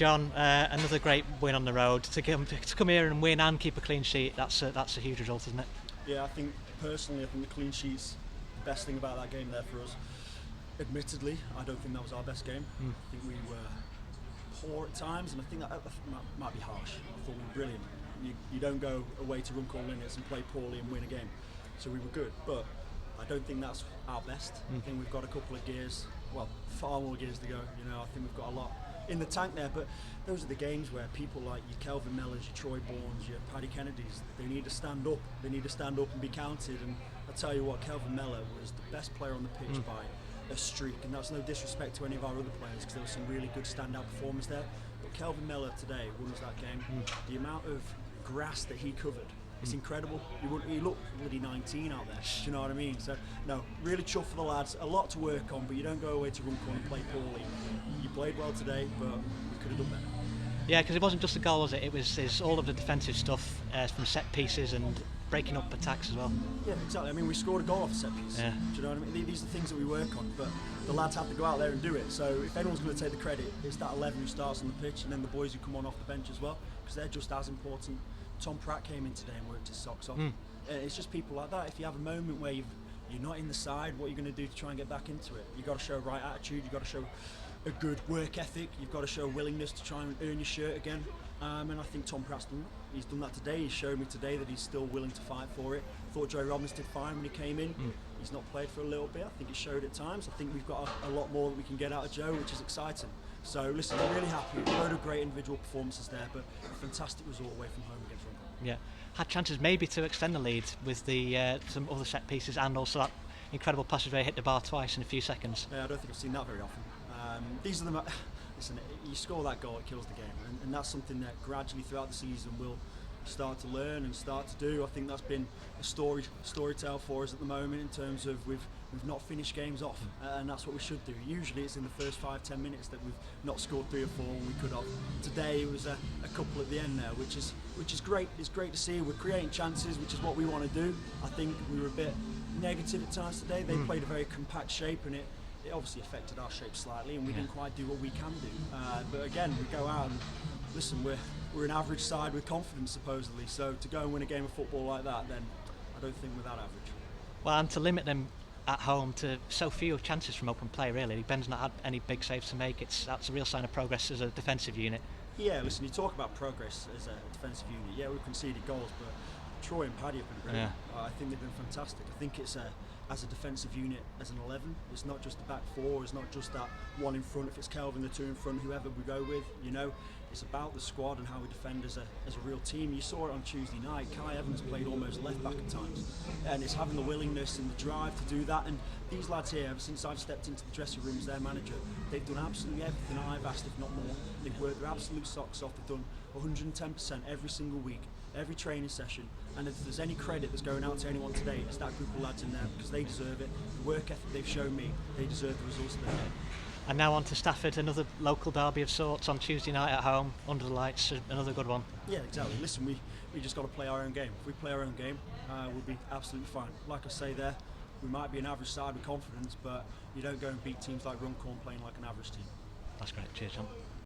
Jon, another great win on the road. To come here and win and keep a clean sheet, that's a huge result, isn't it? Yeah, I think personally, the clean sheet's the best thing about that game there for us. Admittedly, I don't think that was our best game. I think we were poor at times, and I think that might be harsh. I thought we were brilliant. You don't go away to Runcorn Linnets and play poorly and win a game. So we were good, but I don't think that's our best. I think we've got a couple of gears, well, far more gears to go. I think we've got a lot in the tank there, but those are the games where people like your Kelvin Mellors, your Troy Bournes, your Paddy Kennedys, they need to stand up. They need to stand up and be counted. And I tell you what, Kelvin Mellor was the best player on the pitch by a streak, and that's no disrespect to any of our other players because there were some really good standout performers there. But Kelvin Mellor today won us that game. The amount of grass that he covered, it's incredible. He looked bloody 19 out there. Do you know what I mean? So no, really chuffed for the lads. A lot to work on, but you don't go away to Runcorn and play poorly. You played well today, but we could have done better. Yeah, because it wasn't just the goal, was it? It was all of the defensive stuff from set pieces and breaking up attacks as well. Yeah, exactly. I mean, we scored a goal off a set piece. Yeah. Do you know what I mean? These are the things that we work on, but the lads have to go out there and do it. So if anyone's going to take the credit, it's that 11 who starts on the pitch, and then the boys who come on off the bench as well, because they're just as important. Tom Pratt came in today and worked his socks off. It's just people like that. If you have a moment where you're not in the side, what are you going to do to try and get back into it? You've got to show right attitude, you've got to show a good work ethic, you've got to show willingness to try and earn your shirt again. And I think Tom Pratt's done that. He's done that today. He's showed me today that he's still willing to fight for it. Thought Joe Robbins did fine when he came in. He's not played for a little bit. I think it showed at times. I think we've got a lot more that we can get out of Joe, which is exciting. So listen, I'm really happy. A load of great individual performances there, but a fantastic result away from home against Runcorn. Yeah, had chances maybe to extend the lead with the some other set pieces and also that incredible passage where he hit the bar twice in a few seconds. Yeah, I don't think I've seen that very often. These are the listen, you score that goal, it kills the game, and that's something that gradually throughout the season we'll start to learn and start to do. I think that's been a storytell for us at the moment in terms of we've not finished games off, and that's what we should do. Usually it's in the first 5-10 minutes that we've not scored 3 or 4 when we could have. Today it was a couple at the end there, which is great. It's great to see. We're creating chances, which is what we want to do. I think we were a bit negative at times today. They played a very compact shape, and it obviously affected our shape slightly, and we didn't quite do what we can do. But again, we go out and listen, we're an average side with confidence supposedly, so to go and win a game of football like that, then I don't think we're that average. Well, and to limit them at home to so few chances from open play, really. Ben's not had any big saves to make. That's a real sign of progress as a defensive unit. Yeah, listen, you talk about progress as a defensive unit. Yeah, we've conceded goals, but Troy and Paddy have been brilliant. I think they've been fantastic. I think it's as a defensive unit, as an 11, it's not just the back four, it's not just that one in front. If it's Kelvin, the 2 in front, whoever we go with, it's about the squad and how we defend as a real team. You saw it on Tuesday night. Kai Evans played almost left back at times, and it's having the willingness and the drive to do that. And these lads here, ever since I've stepped into the dressing room as their manager, they've done absolutely everything I've asked, if not more. They've worked their absolute socks off. They've done 110% every single week, every training session. And if there's any credit that's going out to anyone today, it's that group of lads in there, because they deserve it. The work ethic they've shown me, they deserve the results that they're getting. And now on to Stafford, another local derby of sorts on Tuesday night at home, under the lights, another good one. Yeah, exactly. Listen, we just got to play our own game. If we play our own game, we'll be absolutely fine. Like I say there, we might be an average side with confidence, but you don't go and beat teams like Runcorn playing like an average team. That's great. Cheers, Jon.